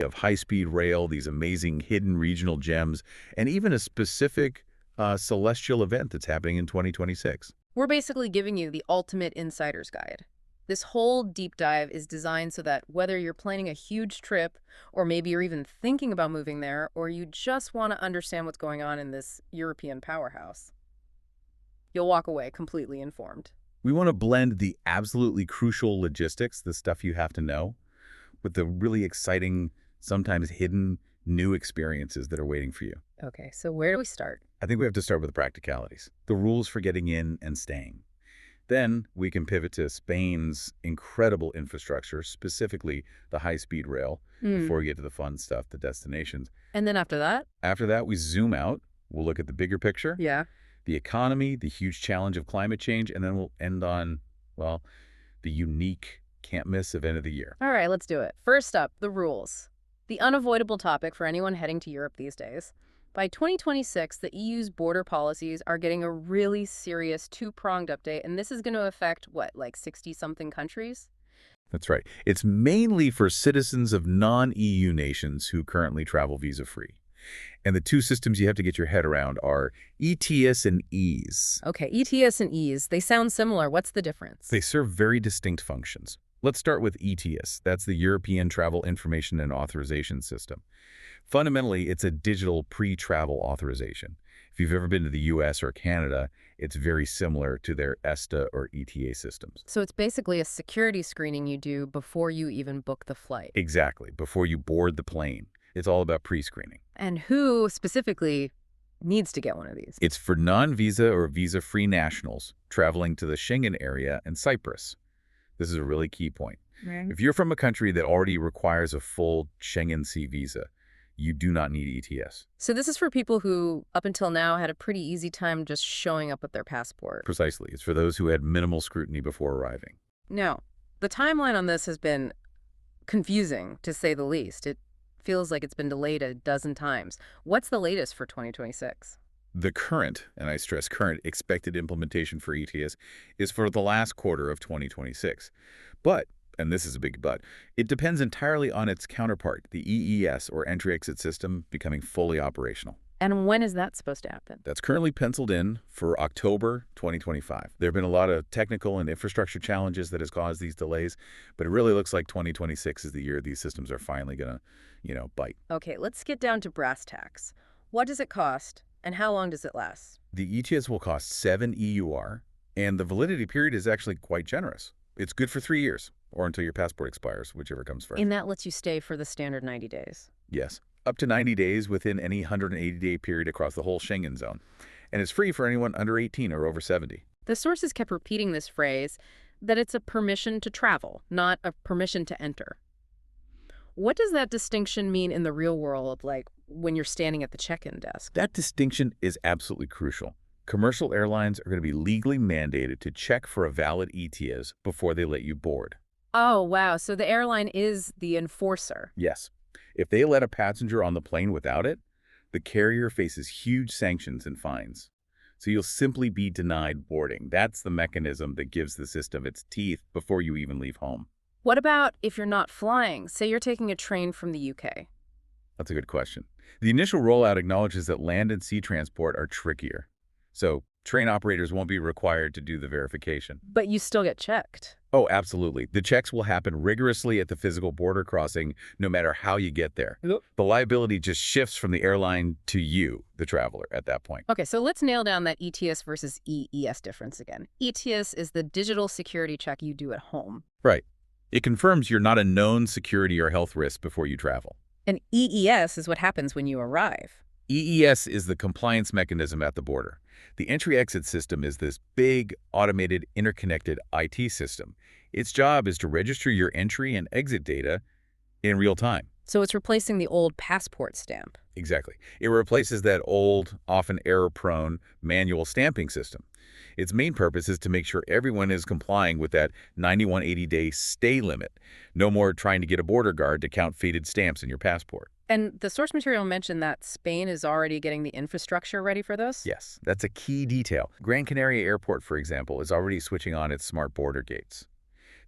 of high-speed rail, these amazing hidden regional gems, and even a specific celestial event that's happening in 2026. We're basically giving you the ultimate insider's guide. This whole deep dive is designed so that whether you're planning a huge trip, or maybe you're even thinking about moving there, or you just want to understand what's going on in this European powerhouse, you'll walk away completely informed. We want to blend the absolutely crucial logistics, the stuff you have to know, with the really exciting, sometimes hidden, new experiences that are waiting for you. Okay, so where do we start? I think we have to start with the practicalities, the rules for getting in and staying. Then we can pivot to Spain's incredible infrastructure, specifically the high-speed rail, before we get to the fun stuff, the destinations. And then after that? After that, we zoom out. We'll look at the bigger picture. Yeah. The economy, the huge challenge of climate change, and then we'll end on, well, the unique can't-miss event of the year. All right, let's do it. First up, the rules. The unavoidable topic for anyone heading to Europe these days. By 2026, the EU's border policies are getting a really serious two-pronged update, and this is going to affect, what, like 60-something countries? That's right. It's mainly for citizens of non-EU nations who currently travel visa-free. And the two systems you have to get your head around are Etias and EASE. Okay, Etias and EASE, they sound similar. What's the difference? They serve very distinct functions. Let's start with Etias. That's the European Travel Information and Authorization System. Fundamentally, it's a digital pre-travel authorization. If you've ever been to the US or Canada, it's very similar to their ESTA or ETA systems. So it's basically a security screening you do before you even book the flight. Exactly, before you board the plane. It's all about pre-screening. And who specifically needs to get one of these? It's for non-visa or visa-free nationals traveling to the Schengen area and Cyprus. This is a really key point. Right. If you're from a country that already requires a full Schengen C visa, you do not need ETS. So this is for people who, up until now, had a pretty easy time just showing up with their passport. Precisely. It's for those who had minimal scrutiny before arriving. Now, the timeline on this has been confusing, to say the least. It feels like it's been delayed a dozen times. What's the latest for 2026? The current, and I stress current, expected implementation for ETS is for the last quarter of 2026. But, and this is a big but, it depends entirely on its counterpart, the EES, or Entry-Exit System, becoming fully operational. And when is that supposed to happen? That's currently penciled in for October 2025. There have been a lot of technical and infrastructure challenges that has caused these delays, but it really looks like 2026 is the year these systems are finally going to, bite. Okay, let's get down to brass tacks. What does it cost, and how long does it last? The ETS will cost 7 EUR, and the validity period is actually quite generous. It's good for 3 years, or until your passport expires, whichever comes first. And that lets you stay for the standard 90 days. Yes, up to 90 days within any 180-day period across the whole Schengen zone. And it's free for anyone under 18 or over 70. The sources kept repeating this phrase, that it's a permission to travel, not a permission to enter. What does that distinction mean in the real world, like when you're standing at the check-in desk? That distinction is absolutely crucial. Commercial airlines are going to be legally mandated to check for a valid ETS before they let you board. Oh, wow. So the airline is the enforcer. Yes. If they let a passenger on the plane without it, the carrier faces huge sanctions and fines. So you'll simply be denied boarding. That's the mechanism that gives the system its teeth before you even leave home. What about if you're not flying? Say you're taking a train from the UK. That's a good question. The initial rollout acknowledges that land and sea transport are trickier. So train operators won't be required to do the verification. But you still get checked. Oh, absolutely. The checks will happen rigorously at the physical border crossing, no matter how you get there. Yep. The liability just shifts from the airline to you, the traveler, at that point. Okay, so let's nail down that ETS versus EES difference again. ETS is the digital security check you do at home. Right. It confirms you're not a known security or health risk before you travel. And EES is what happens when you arrive. EES is the compliance mechanism at the border. The entry-exit system is this big, automated, interconnected IT system. Its job is to register your entry and exit data in real time. So it's replacing the old passport stamp. Exactly. It replaces that old, often error-prone, manual stamping system. Its main purpose is to make sure everyone is complying with that 9180-day stay limit. No more trying to get a border guard to count faded stamps in your passport. And the source material mentioned that Spain is already getting the infrastructure ready for this? Yes, that's a key detail. Gran Canaria Airport, for example, is already switching on its smart border gates.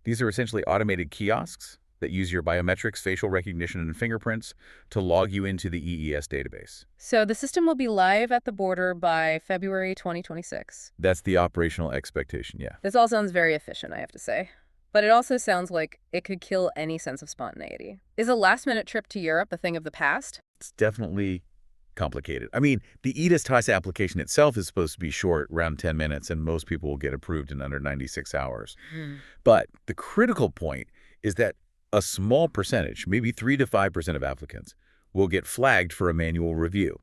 These are essentially automated kiosks that use your biometrics, facial recognition, and fingerprints to log you into the EES database. So the system will be live at the border by February 2026. That's the operational expectation, yeah. This all sounds very efficient, I have to say. But it also sounds like it could kill any sense of spontaneity. Is a last-minute trip to Europe a thing of the past? It's definitely complicated. I mean, the IELTS application itself is supposed to be short, around 10 minutes, and most people will get approved in under 96 hours. But the critical point is that a small percentage, maybe 3 to 5% of applicants, will get flagged for a manual review.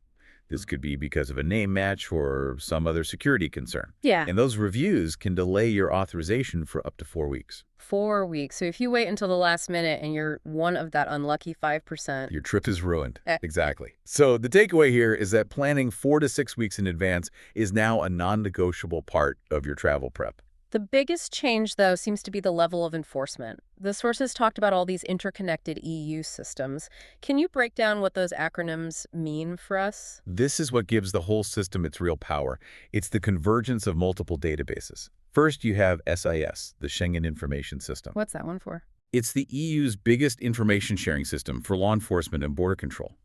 This could be because of a name match or some other security concern. Yeah. And those reviews can delay your authorization for up to 4 weeks. 4 weeks. So if you wait until the last minute and you're one of that unlucky 5%. Your trip is ruined. Exactly. So the takeaway here is that planning 4 to 6 weeks in advance is now a non-negotiable part of your travel prep. The biggest change, though, seems to be the level of enforcement. The sources talked about all these interconnected EU systems. Can you break down what those acronyms mean for us? This is what gives the whole system its real power. It's the convergence of multiple databases. First, you have SIS, the Schengen Information System. What's that one for? It's the EU's biggest information sharing system for law enforcement and border control.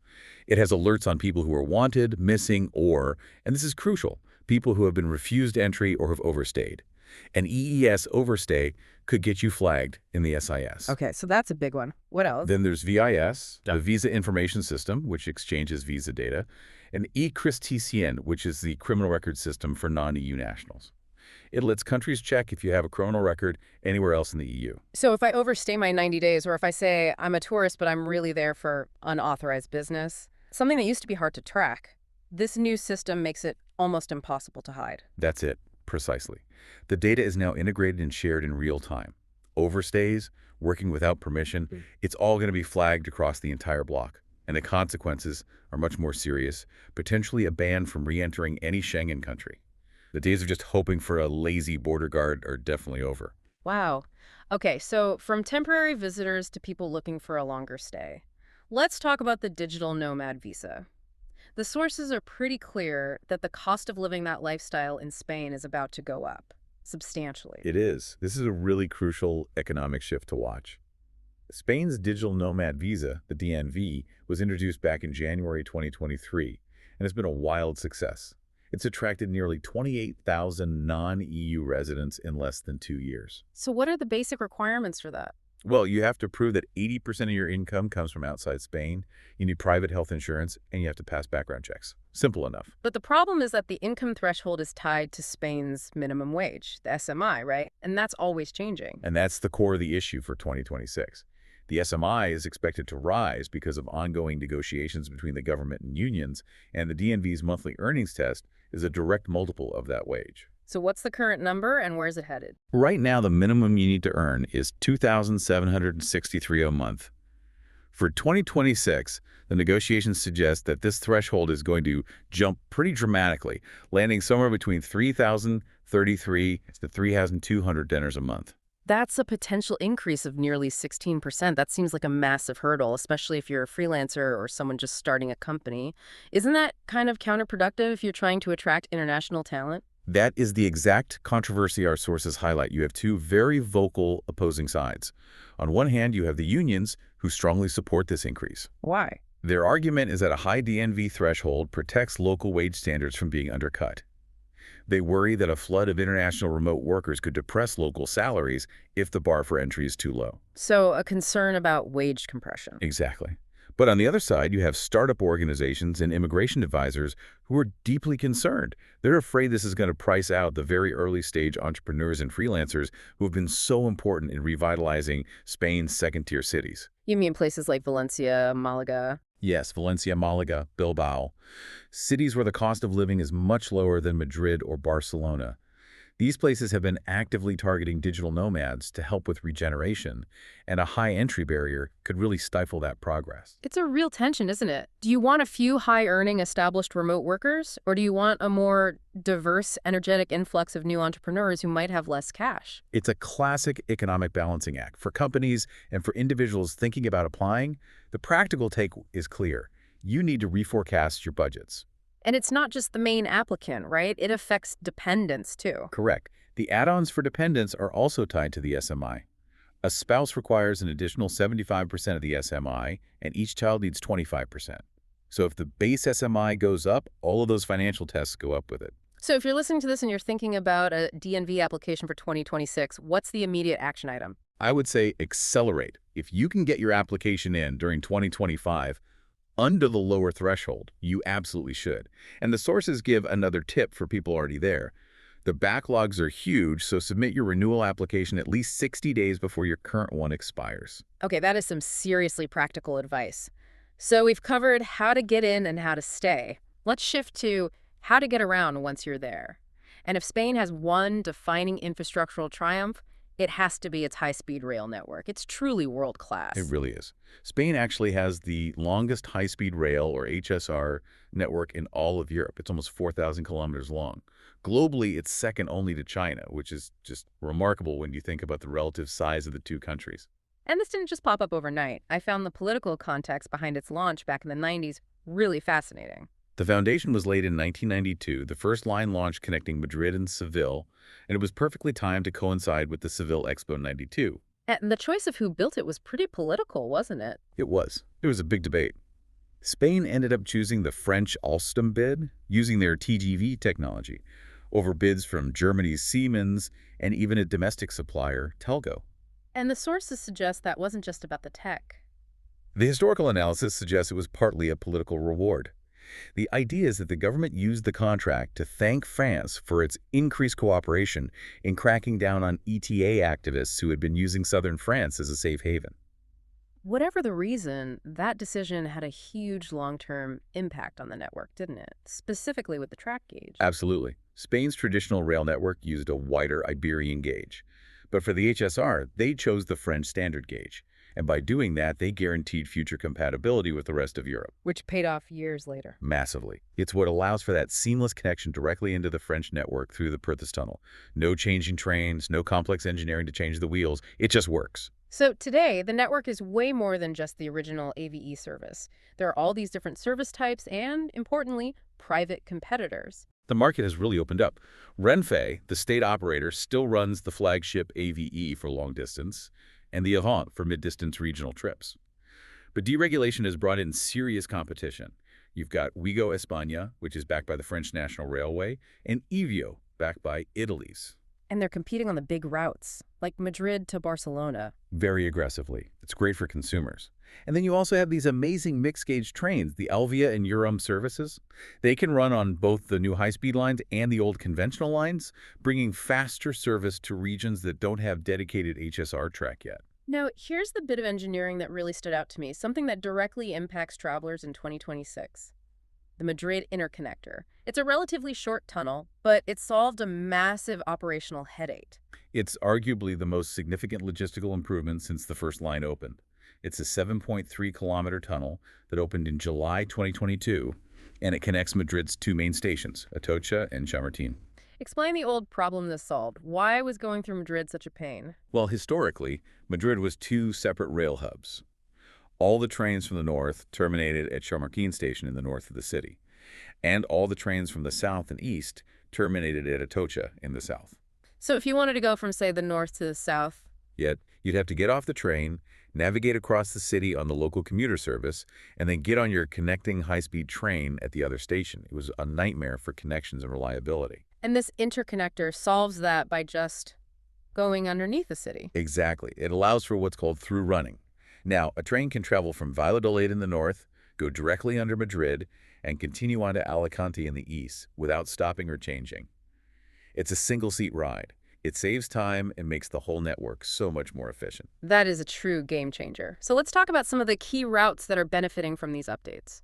It has alerts on people who are wanted, missing, or, and this is crucial, people who have been refused entry or have overstayed. An EES overstay could get you flagged in the SIS. Okay, so that's a big one. What else? Then there's VIS, the Visa Information System, which exchanges visa data, and ECRIS-TCN, which is the criminal record system for non-EU nationals. It lets countries check if you have a criminal record anywhere else in the EU. So if I overstay my 90 days, or if I say I'm a tourist but I'm really there for unauthorized business, something that used to be hard to track, this new system makes it almost impossible to hide. That's it. Precisely. The data is now integrated and shared in real time. Overstays, working without permission, it's all going to be flagged across the entire block. And the consequences are much more serious, potentially a ban from re-entering any Schengen country. The days of just hoping for a lazy border guard are definitely over. Wow. Okay, so from temporary visitors to people looking for a longer stay, let's talk about the digital nomad visa. The sources are pretty clear that the cost of living that lifestyle in Spain is about to go up substantially. It is. This is a really crucial economic shift to watch. Spain's digital nomad visa, the DNV, was introduced back in January 2023 and has been a wild success. It's attracted nearly 28,000 non-EU residents in less than 2 years. So what are the basic requirements for that? Well, you have to prove that 80% of your income comes from outside Spain, you need private health insurance, and you have to pass background checks. Simple enough. But the problem is that the income threshold is tied to Spain's minimum wage, the SMI, right? And that's always changing. And that's the core of the issue for 2026. The SMI is expected to rise because of ongoing negotiations between the government and unions, and the DNV's monthly earnings test is a direct multiple of that wage. So what's the current number and where's it headed? Right now, the minimum you need to earn is $2,763 a month. For 2026, the negotiations suggest that this threshold is going to jump pretty dramatically, landing somewhere between $3,033 to $3,200 a month. That's a potential increase of nearly 16%. That seems like a massive hurdle, especially if you're a freelancer or someone just starting a company. Isn't that kind of counterproductive if you're trying to attract international talent? That is the exact controversy our sources highlight. You have two very vocal opposing sides. On one hand, you have the unions who strongly support this increase. Why? Their argument is that a high DNV threshold protects local wage standards from being undercut. They worry that a flood of international remote workers could depress local salaries if the bar for entry is too low. So a concern about wage compression. Exactly. But on the other side, you have startup organizations and immigration advisors who are deeply concerned. They're afraid this is going to price out the very early stage entrepreneurs and freelancers who have been so important in revitalizing Spain's second-tier cities. You mean places like Valencia, Malaga? Yes, Valencia, Malaga, Bilbao. Cities where the cost of living is much lower than Madrid or Barcelona. These places have been actively targeting digital nomads to help with regeneration, and a high entry barrier could really stifle that progress. It's a real tension, isn't it? Do you want a few high-earning established remote workers, or do you want a more diverse, energetic influx of new entrepreneurs who might have less cash? It's a classic economic balancing act. For companies and for individuals thinking about applying, the practical take is clear. You need to reforecast your budgets. And it's not just the main applicant, right? It affects dependents, too. Correct. The add-ons for dependents are also tied to the SMI. A spouse requires an additional 75% of the SMI, and each child needs 25%. So if the base SMI goes up, all of those financial tests go up with it. So if you're listening to this and you're thinking about a DNV application for 2026, what's the immediate action item? I would say accelerate. If you can get your application in during 2025, under the lower threshold, you absolutely should. And the sources give another tip for people already there. The backlogs are huge, so submit your renewal application at least 60 days before your current one expires. Okay, that is some seriously practical advice. So we've covered how to get in and how to stay. Let's shift to how to get around once you're there. And if Spain has one defining infrastructural triumph, it has to be its high-speed rail network. It's truly world-class. It really is. Spain actually has the longest high-speed rail, or HSR, network in all of Europe. It's almost 4,000 kilometers long. Globally, it's second only to China, which is just remarkable when you think about the relative size of the two countries. And this didn't just pop up overnight. I found the political context behind its launch back in the 90s really fascinating. The foundation was laid in 1992, the first line launched connecting Madrid and Seville, and it was perfectly timed to coincide with the Seville Expo 92. And the choice of who built it was pretty political, wasn't it? It was. There was a big debate. Spain ended up choosing the French Alstom bid, using their TGV technology, over bids from Germany's Siemens and even a domestic supplier, Telgo. And the sources suggest that wasn't just about the tech. The historical analysis suggests it was partly a political reward. The idea is that the government used the contract to thank France for its increased cooperation in cracking down on ETA activists who had been using southern France as a safe haven. Whatever the reason, that decision had a huge long-term impact on the network, didn't it? Specifically with the track gauge. Absolutely. Spain's traditional rail network used a wider Iberian gauge. But for the HSR, they chose the French standard gauge. And by doing that, they guaranteed future compatibility with the rest of Europe. Which paid off years later. Massively. It's what allows for that seamless connection directly into the French network through the Perthes Tunnel. No changing trains, no complex engineering to change the wheels. It just works. So today, the network is way more than just the original AVE service. There are all these different service types and, importantly, private competitors. The market has really opened up. Renfe, the state operator, still runs the flagship AVE for long distance and the Avant for mid-distance regional trips. But deregulation has brought in serious competition. You've got Ouigo España, which is backed by the French National Railway, and Evio, backed by Italy's. And they're competing on the big routes, like Madrid to Barcelona. Very aggressively. It's great for consumers. And then you also have these amazing mixed-gauge trains, the Alvia and Eurum services. They can run on both the new high-speed lines and the old conventional lines, bringing faster service to regions that don't have dedicated HSR track yet. Now, here's the bit of engineering that really stood out to me, something that directly impacts travelers in 2026. The Madrid Interconnector. It's a relatively short tunnel, but it solved a massive operational headache. It's arguably the most significant logistical improvement since the first line opened. It's a 7.3-kilometer tunnel that opened in July 2022, and it connects Madrid's two main stations, Atocha and Chamartín. Explain the old problem this solved. Why was going through Madrid such a pain? Well, historically, Madrid was two separate rail hubs. All the trains from the north terminated at Chamartín station in the north of the city, and all the trains from the south and east terminated at Atocha in the south. So if you wanted to go from, say, the north to the south... Yet, you'd have to get off the train, navigate across the city on the local commuter service, and then get on your connecting high-speed train at the other station. It was a nightmare for connections and reliability. And this interconnector solves that by just going underneath the city. Exactly. It allows for what's called through running. Now, a train can travel from Valladolid in the north, go directly under Madrid, and continue on to Alicante in the east without stopping or changing. It's a single-seat ride. It saves time and makes the whole network so much more efficient. That is a true game changer. So let's talk about some of the key routes that are benefiting from these updates.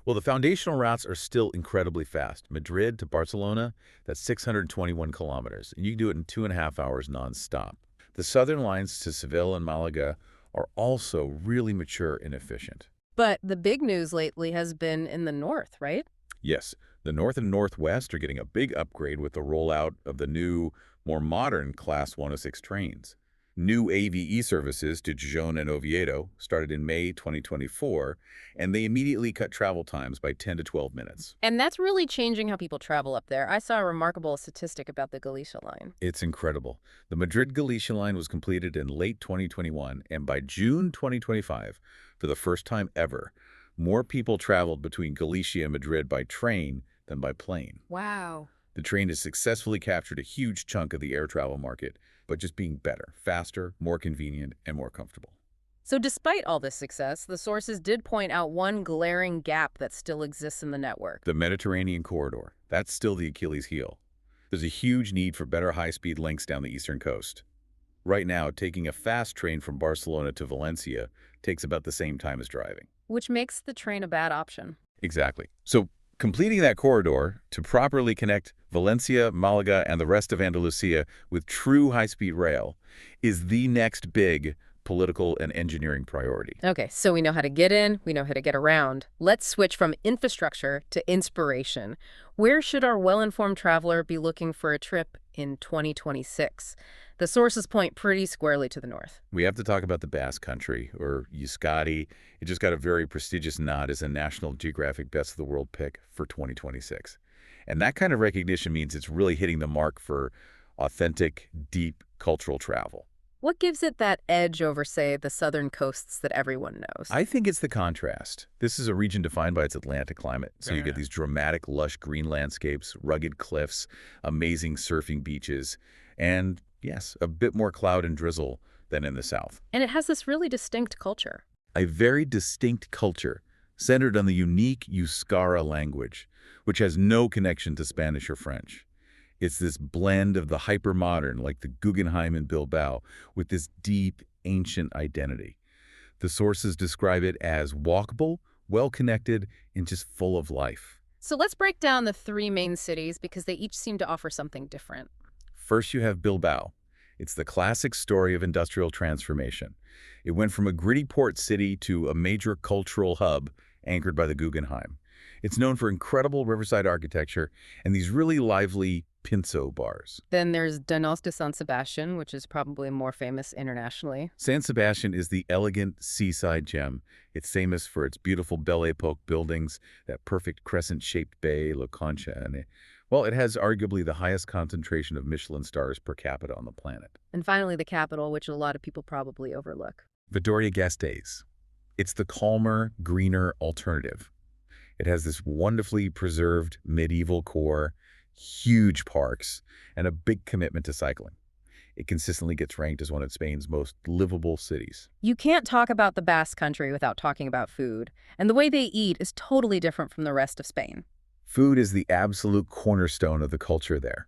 Well, the foundational routes are still incredibly fast. Madrid to Barcelona, that's 621 kilometers, and you can do it in 2.5 hours nonstop. The southern lines to Seville and Malaga are also really mature and efficient. But the big news lately has been in the north, right? Yes, the north and northwest are getting a big upgrade with the rollout of the new, more modern Class 106 trains. New AVE services to Gijón and Oviedo started in May 2024, and they immediately cut travel times by 10 to 12 minutes. And that's really changing how people travel up there. I saw a remarkable statistic about the Galicia line. It's incredible. The Madrid-Galicia line was completed in late 2021, and by June 2025, for the first time ever, more people traveled between Galicia and Madrid by train than by plane. Wow. The train has successfully captured a huge chunk of the air travel market, but just being better, faster, more convenient, and more comfortable. So despite all this success, the sources did point out one glaring gap that still exists in the network. The Mediterranean corridor, that's still the Achilles heel. There's a huge need for better high-speed links down the eastern coast. Right now, taking a fast train from Barcelona to Valencia takes about the same time as driving. Which makes the train a bad option. Exactly. So completing that corridor to properly connect Valencia, Malaga, and the rest of Andalusia with true high-speed rail is the next big political and engineering priority. Okay, so we know how to get in, we know how to get around. Let's switch from infrastructure to inspiration. Where should our well-informed traveler be looking for a trip in 2026? The sources point pretty squarely to the north. We have to talk about the Basque Country, or Euskadi. It just got a very prestigious nod as a National Geographic Best of the World pick for 2026. And that kind of recognition means it's really hitting the mark for authentic, deep cultural travel. What gives it that edge over, say, the southern coasts that everyone knows? I think it's the contrast. This is a region defined by its Atlantic climate. So you get these dramatic, lush green landscapes, rugged cliffs, amazing surfing beaches, and yes, a bit more cloud and drizzle than in the south. And it has this really distinct culture. A very distinct culture centered on the unique Euskara language, which has no connection to Spanish or French. It's this blend of the hyper-modern, like the Guggenheim in Bilbao, with this deep, ancient identity. The sources describe it as walkable, well-connected, and just full of life. So let's break down the three main cities because they each seem to offer something different. First, you have Bilbao. It's the classic story of industrial transformation. It went from a gritty port city to a major cultural hub anchored by the Guggenheim. It's known for incredible riverside architecture and these really lively pinso bars. Then there's Donos de San Sebastian, which is probably more famous internationally. San Sebastian is the elegant seaside gem. It's famous for its beautiful Belle Epoque buildings, that perfect crescent-shaped bay, La Concha, and well, it has arguably the highest concentration of Michelin stars per capita on the planet. And finally, the capital, which a lot of people probably overlook. Vitoria-Gasteiz. It's the calmer, greener alternative. It has this wonderfully preserved medieval core, huge parks, and a big commitment to cycling. It consistently gets ranked as one of Spain's most livable cities. You can't talk about the Basque Country without talking about food. And the way they eat is totally different from the rest of Spain. Food is the absolute cornerstone of the culture there.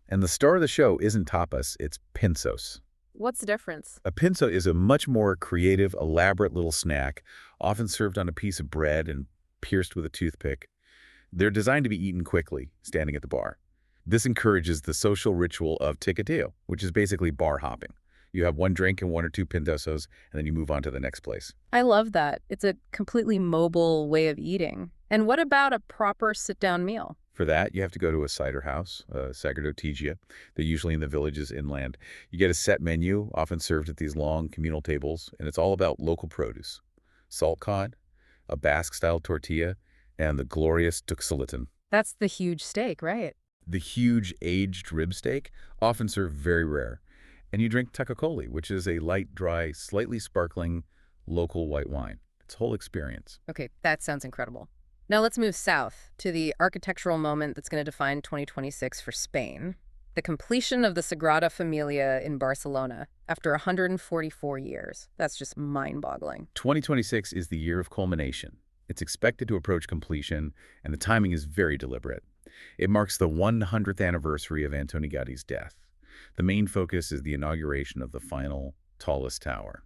And the star of the show isn't tapas, it's pinzos. What's the difference? A pinzo is a much more creative, elaborate little snack, often served on a piece of bread and pierced with a toothpick. They're designed to be eaten quickly, standing at the bar. This encourages the social ritual of ticateo, which is basically bar hopping. You have one drink and one or two pinzos, and then you move on to the next place. I love that. It's a completely mobile way of eating. And what about a proper sit-down meal? For that, you have to go to a cider house, a sacerdotigia. They're usually in the villages inland. You get a set menu, often served at these long communal tables, and it's all about local produce. Salt cod, a Basque-style tortilla, and the glorious tuxilitan. That's the huge steak, right? The huge aged rib steak, often served very rare. And you drink tacacoli, which is a light, dry, slightly sparkling local white wine. It's a whole experience. Okay, that sounds incredible. Now let's move south to the architectural moment that's going to define 2026 for Spain. The completion of the Sagrada Familia in Barcelona after 144 years. That's just mind-boggling. 2026 is the year of culmination. It's expected to approach completion, and the timing is very deliberate. It marks the 100th anniversary of Antoni Gaudi's death. The main focus is the inauguration of the final, tallest tower,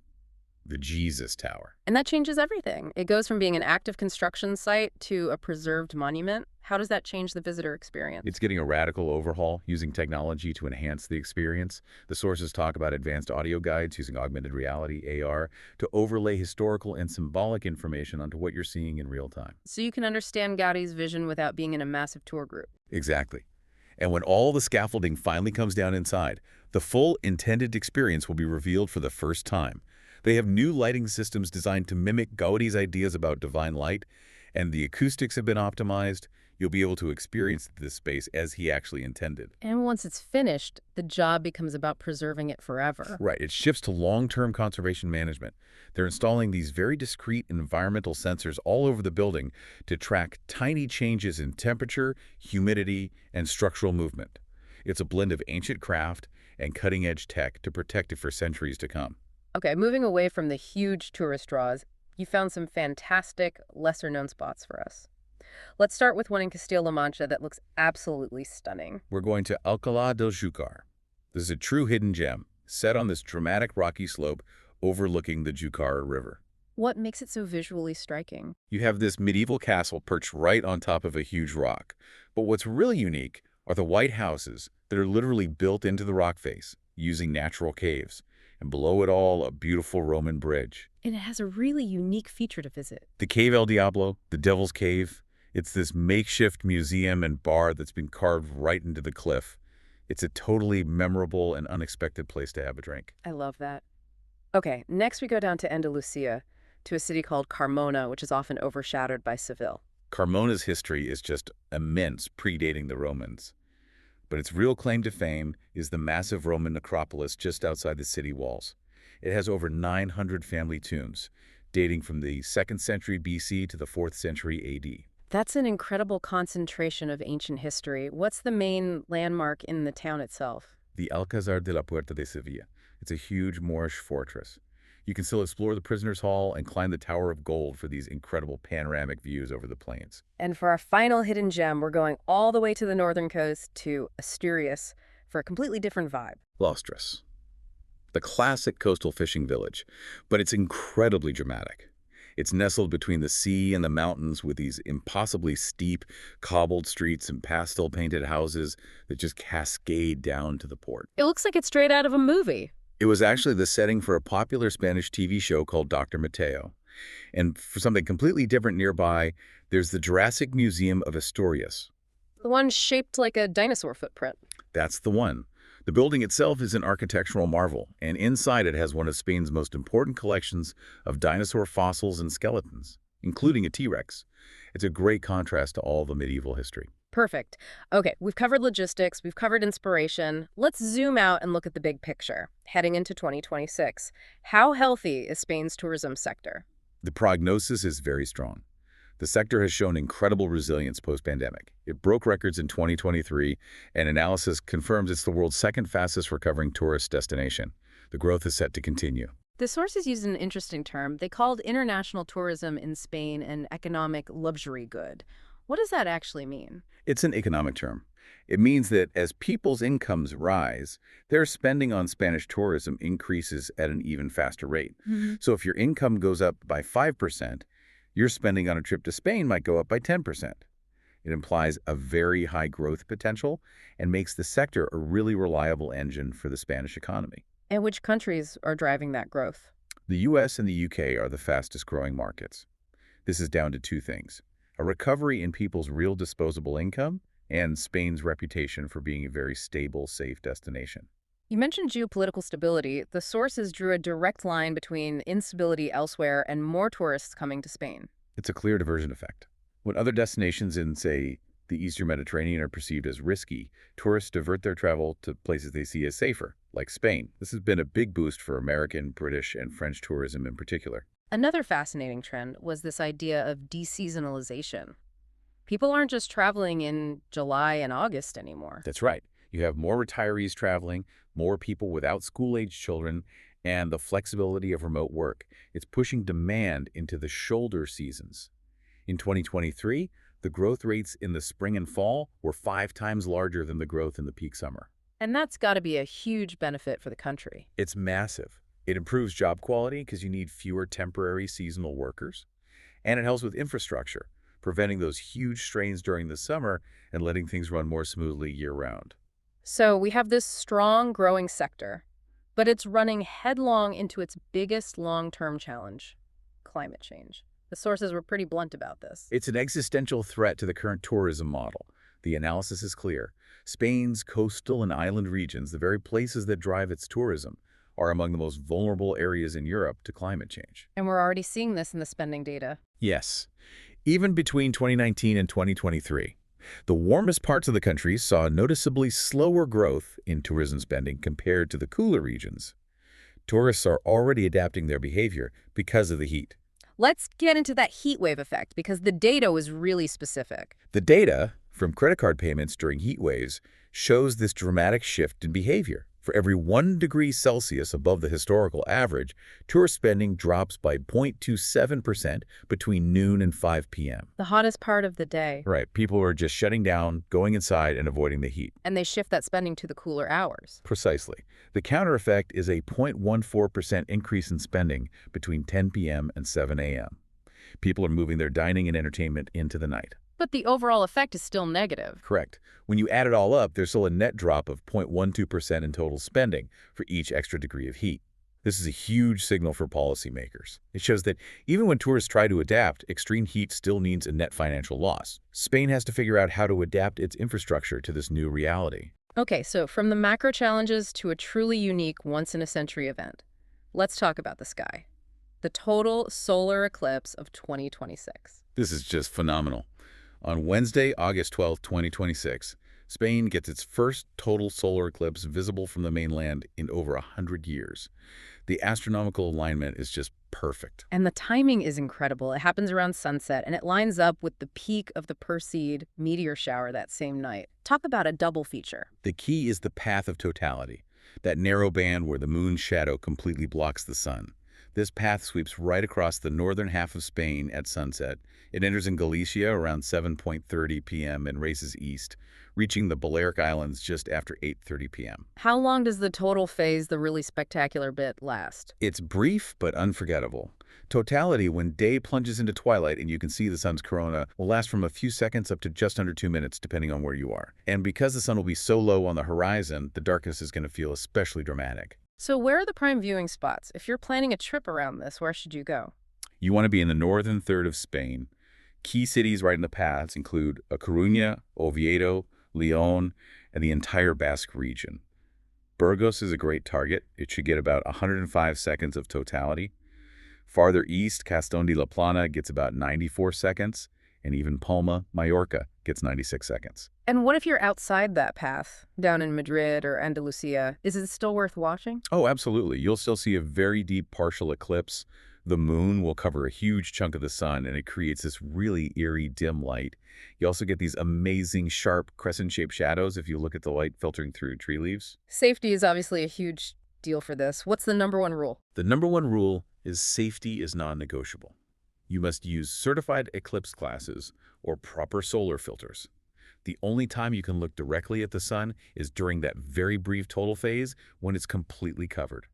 the Jesus Tower. And that changes everything. It goes from being an active construction site to a preserved monument. How does that change the visitor experience? It's getting a radical overhaul using technology to enhance the experience. The sources talk about advanced audio guides using augmented reality, AR, to overlay historical and symbolic information onto what you're seeing in real time. So you can understand Gaudi's vision without being in a massive tour group. Exactly. And when all the scaffolding finally comes down inside, the full intended experience will be revealed for the first time. They have new lighting systems designed to mimic Gaudi's ideas about divine light, and the acoustics have been optimized. You'll be able to experience this space as he actually intended. And once it's finished, the job becomes about preserving it forever. Right, it shifts to long-term conservation management. They're installing these very discrete environmental sensors all over the building to track tiny changes in temperature, humidity, and structural movement. It's a blend of ancient craft and cutting-edge tech to protect it for centuries to come. Okay, moving away from the huge tourist draws, you found some fantastic, lesser-known spots for us. Let's start with one in Castilla-La Mancha that looks absolutely stunning. We're going to Alcalá del Júcar. This is a true hidden gem, set on this dramatic rocky slope overlooking the Júcar River. What makes it so visually striking? You have this medieval castle perched right on top of a huge rock. But what's really unique are the white houses that are literally built into the rock face, using natural caves. And below it all, a beautiful Roman bridge. And it has a really unique feature to visit. The Cave El Diablo, the Devil's Cave, it's this makeshift museum and bar that's been carved right into the cliff. It's a totally memorable and unexpected place to have a drink. I love that. Okay, next we go down to Andalusia, to a city called Carmona, which is often overshadowed by Seville. Carmona's history is just immense, predating the Romans. But its real claim to fame is the massive Roman necropolis just outside the city walls. It has over 900 family tombs, dating from the 2nd century BC to the 4th century AD. That's an incredible concentration of ancient history. What's the main landmark in the town itself? The Alcázar de la Puerta de Sevilla. It's a huge Moorish fortress. You can still explore the Prisoner's Hall and climb the Tower of Gold for these incredible panoramic views over the plains. And for our final hidden gem, we're going all the way to the northern coast to Asturias for a completely different vibe. Lostras. The classic coastal fishing village, but it's incredibly dramatic. It's nestled between the sea and the mountains with these impossibly steep, cobbled streets and pastel-painted houses that just cascade down to the port. It looks like it's straight out of a movie. It was actually the setting for a popular Spanish TV show called Dr. Mateo. And for something completely different nearby, there's the Jurassic Museum of Asturias. The one shaped like a dinosaur footprint. That's the one. The building itself is an architectural marvel, and inside it has one of Spain's most important collections of dinosaur fossils and skeletons, including a T-Rex. It's a great contrast to all the medieval history. Perfect. Okay, we've covered logistics, we've covered inspiration. Let's zoom out and look at the big picture. Heading into 2026, how healthy is Spain's tourism sector? The prognosis is very strong. The sector has shown incredible resilience post-pandemic. It broke records in 2023, and analysis confirms it's the world's second fastest recovering tourist destination. The growth is set to continue. The sources used an interesting term. They called international tourism in Spain an economic luxury good. What does that actually mean? It's an economic term. It means that as people's incomes rise, their spending on Spanish tourism increases at an even faster rate. So if your income goes up by 5%, your spending on a trip to Spain might go up by 10%. It implies a very high growth potential and makes the sector a really reliable engine for the Spanish economy. And which countries are driving that growth? The US and the UK are the fastest growing markets. This is down to two things: a recovery in people's real disposable income and Spain's reputation for being a very stable, safe destination. You mentioned geopolitical stability. The sources drew a direct line between instability elsewhere and more tourists coming to Spain. It's a clear diversion effect. When other destinations in, say, the Eastern Mediterranean are perceived as risky, tourists divert their travel to places they see as safer, like Spain. This has been a big boost for American, British, and French tourism in particular. Another fascinating trend was this idea of deseasonalization. People aren't just traveling in July and August anymore. That's right. You have more retirees traveling, more people without school-age children, and the flexibility of remote work. It's pushing demand into the shoulder seasons. In 2023, the growth rates in the spring and fall were 5 times larger than the growth in the peak summer. And that's got to be a huge benefit for the country. It's massive. It improves job quality because you need fewer temporary seasonal workers. And it helps with infrastructure, preventing those huge strains during the summer and letting things run more smoothly year-round. So we have this strong, growing sector, but it's running headlong into its biggest long-term challenge: climate change. The sources were pretty blunt about this. It's an existential threat to the current tourism model. The analysis is clear. Spain's coastal and island regions, the very places that drive its tourism, are among the most vulnerable areas in Europe to climate change. And we're already seeing this in the spending data. Yes, even between 2019 and 2023, the warmest parts of the country saw noticeably slower growth in tourism spending compared to the cooler regions. Tourists are already adapting their behavior because of the heat. Let's get into that heat wave effect because the data was really specific. The data from credit card payments during heat waves shows this dramatic shift in behavior. For every 1 degree Celsius above the historical average, tourist spending drops by 0.27% between noon and 5 p.m. The hottest part of the day. Right, people are just shutting down, going inside, and avoiding the heat. And they shift that spending to the cooler hours. Precisely. The counter effect is a 0.14% increase in spending between 10 p.m. and 7 a.m. People are moving their dining and entertainment into the night. But the overall effect is still negative. Correct. When you add it all up, there's still a net drop of 0.12% in total spending for each extra degree of heat. This is a huge signal for policymakers. It shows that even when tourists try to adapt, extreme heat still means a net financial loss. Spain has to figure out how to adapt its infrastructure to this new reality. Okay, so from the macro challenges to a truly unique once-in-a-century event, let's talk about the sky. The total solar eclipse of 2026. This is just phenomenal. On Wednesday, August 12, 2026, Spain gets its first total solar eclipse visible from the mainland in over 100 years. The astronomical alignment is just perfect. And the timing is incredible. It happens around sunset, and it lines up with the peak of the Perseid meteor shower that same night. Talk about a double feature. The key is the path of totality, that narrow band where the moon's shadow completely blocks the sun. This path sweeps right across the northern half of Spain at sunset. It enters in Galicia around 7:30 p.m. and races east, reaching the Balearic Islands just after 8:30 p.m. How long does the total phase, the really spectacular bit, last? It's brief but unforgettable. Totality, when day plunges into twilight and you can see the sun's corona, will last from a few seconds up to just under 2 minutes, depending on where you are. And because the sun will be so low on the horizon, the darkness is going to feel especially dramatic. So where are the prime viewing spots? If you're planning a trip around this, where should you go? You want to be in the northern third of Spain. Key cities right in the paths include A Coruña, Oviedo, León, and the entire Basque region. Burgos is a great target. It should get about 105 seconds of totality. Farther east, Castón de la Plana gets about 94 seconds, and even Palma, Mallorca, gets 96 seconds. And what if you're outside that path, down in Madrid or Andalusia? Is it still worth watching? Oh, absolutely. You'll still see a very deep partial eclipse. The moon will cover a huge chunk of the sun, and it creates this really eerie dim light. You also get these amazing sharp crescent-shaped shadows if you look at the light filtering through tree leaves. Safety is obviously a huge deal for this. What's the #1 rule? The #1 rule is safety is non-negotiable. You must use certified eclipse glasses or proper solar filters. The only time you can look directly at the sun is during that very brief total phase when it's completely covered.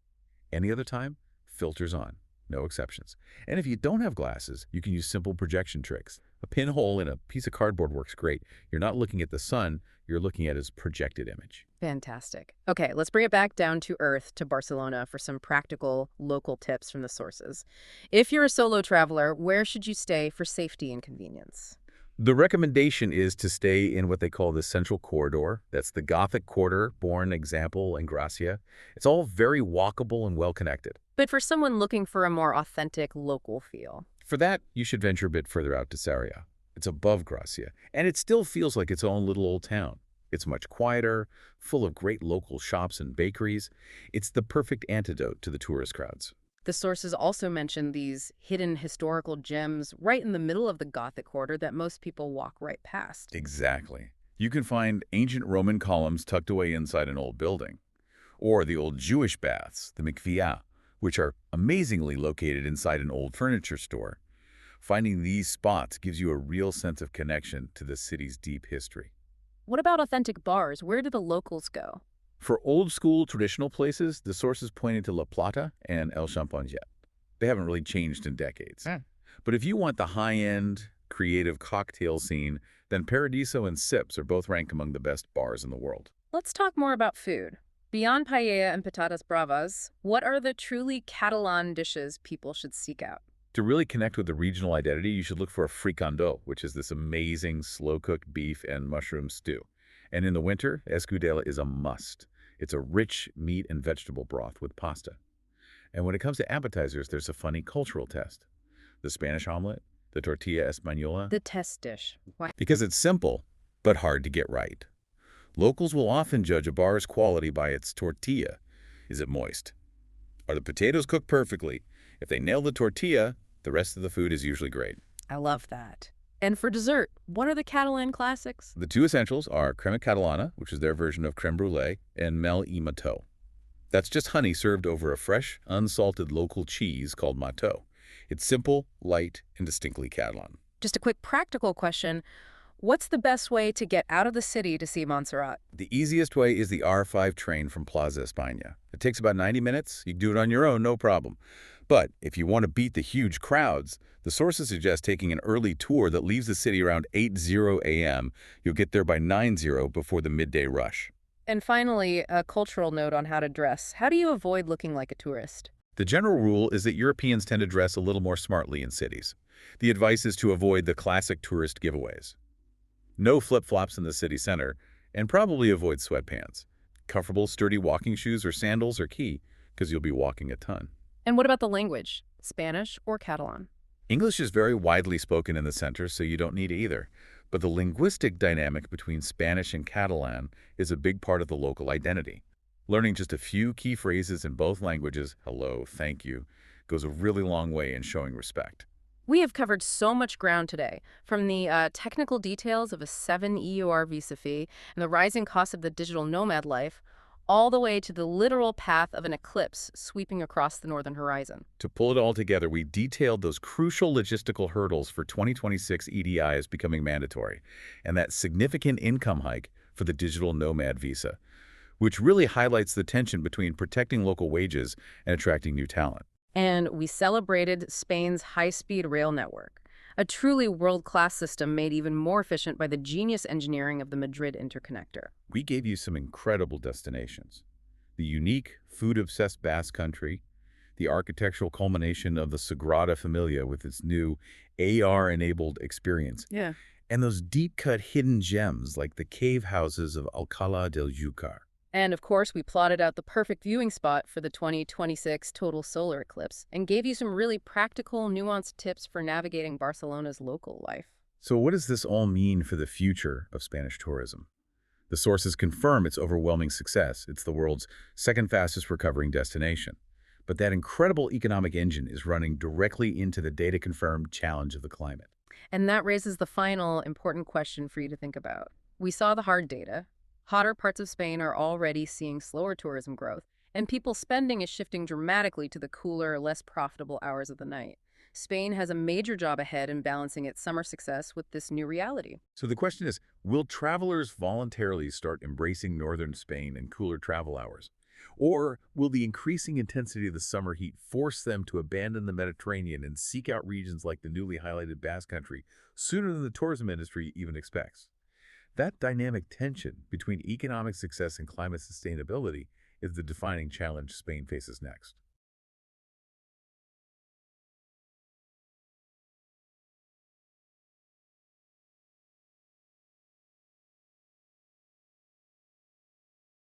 Any other time, filters on. No exceptions. And if you don't have glasses, you can use simple projection tricks. A pinhole in a piece of cardboard works great. You're not looking at the sun, you're looking at its projected image. Fantastic. Okay, let's bring it back down to earth, to Barcelona, for some practical local tips from the sources. If you're a solo traveler, where should you stay for safety and convenience? The recommendation is to stay in what they call the Central Corridor. That's the Gothic Quarter, Born, Example, and Gracia. It's all very walkable and well-connected. But for someone looking for a more authentic local feel? For that, you should venture a bit further out to Sarria. It's above Gracia, and it still feels like its own little old town. It's much quieter, full of great local shops and bakeries. It's the perfect antidote to the tourist crowds. The sources also mention these hidden historical gems right in the middle of the Gothic Quarter that most people walk right past. Exactly. You can find ancient Roman columns tucked away inside an old building. Or the old Jewish baths, the mikveh, which are amazingly located inside an old furniture store. Finding these spots gives you a real sense of connection to the city's deep history. What about authentic bars? Where do the locals go? For old-school traditional places, the sources pointed to La Plata and El Champanjet. They haven't really changed in decades. But if you want the high-end, creative cocktail scene, then Paradiso and Sips are both ranked among the best bars in the world. Let's talk more about food. Beyond paella and patatas bravas, what are the truly Catalan dishes people should seek out? To really connect with the regional identity, you should look for a fricandó, which is this amazing slow-cooked beef and mushroom stew. And in the winter, escudella is a must. It's a rich meat and vegetable broth with pasta. And when it comes to appetizers, there's a funny cultural test. The Spanish omelet, the tortilla española, The test dish. Why? because it's simple, but hard to get right. Locals will often judge a bar's quality by its tortilla. Is it moist? Are the potatoes cooked perfectly? If they nail the tortilla, the rest of the food is usually great. I love that. And for dessert, what are the Catalan classics? The two essentials are crema catalana, which is their version of creme brulee, and mel i mató. That's just honey served over a fresh, unsalted local cheese called mató. It's simple, light, and distinctly Catalan. Just a quick practical question. What's the best way to get out of the city to see Montserrat? The easiest way is the R5 train from Plaza España. It takes about 90 minutes. You can do it on your own, no problem. But if you want to beat the huge crowds, the sources suggest taking an early tour that leaves the city around 8:00 a.m. You'll get there by 9:00 before the midday rush. And finally, a cultural note on how to dress. How do you avoid looking like a tourist? The general rule is that Europeans tend to dress a little more smartly in cities. The advice is to avoid the classic tourist giveaways. No flip-flops in the city center, and probably avoid sweatpants. Comfortable, sturdy walking shoes or sandals are key, because you'll be walking a ton. And what about the language? Spanish or Catalan? English is very widely spoken in the center, so you don't need either. But the linguistic dynamic between Spanish and Catalan is a big part of the local identity. Learning just a few key phrases in both languages, hello, thank you, goes a really long way in showing respect. We have covered so much ground today, from the technical details of a 7 EUR visa fee and the rising cost of the digital nomad life, all the way to the literal path of an eclipse sweeping across the northern horizon. To pull it all together, we detailed those crucial logistical hurdles for 2026 EDIs becoming mandatory, and that significant income hike for the digital nomad visa, which really highlights the tension between protecting local wages and attracting new talent. And we celebrated Spain's high-speed rail network, a truly world-class system made even more efficient by the genius engineering of the Madrid interconnector. We gave you some incredible destinations. The unique, food-obsessed Basque Country, the architectural culmination of the Sagrada Familia with its new AR-enabled experience, Yeah. and those deep-cut hidden gems like the cave houses of Alcalá del Júcar. And of course, we plotted out the perfect viewing spot for the 2026 total solar eclipse and gave you some really practical, nuanced tips for navigating Barcelona's local life. So what does this all mean for the future of Spanish tourism? The sources confirm its overwhelming success. It's the world's second fastest recovering destination. But that incredible economic engine is running directly into the data-confirmed challenge of the climate. And that raises the final important question for you to think about. We saw the hard data. Hotter parts of Spain are already seeing slower tourism growth, and people's spending is shifting dramatically to the cooler, less profitable hours of the night. Spain has a major job ahead in balancing its summer success with this new reality. So the question is, will travelers voluntarily start embracing northern Spain and cooler travel hours? Or will the increasing intensity of the summer heat force them to abandon the Mediterranean and seek out regions like the newly highlighted Basque Country sooner than the tourism industry even expects? That dynamic tension between economic success and climate sustainability is the defining challenge Spain faces next.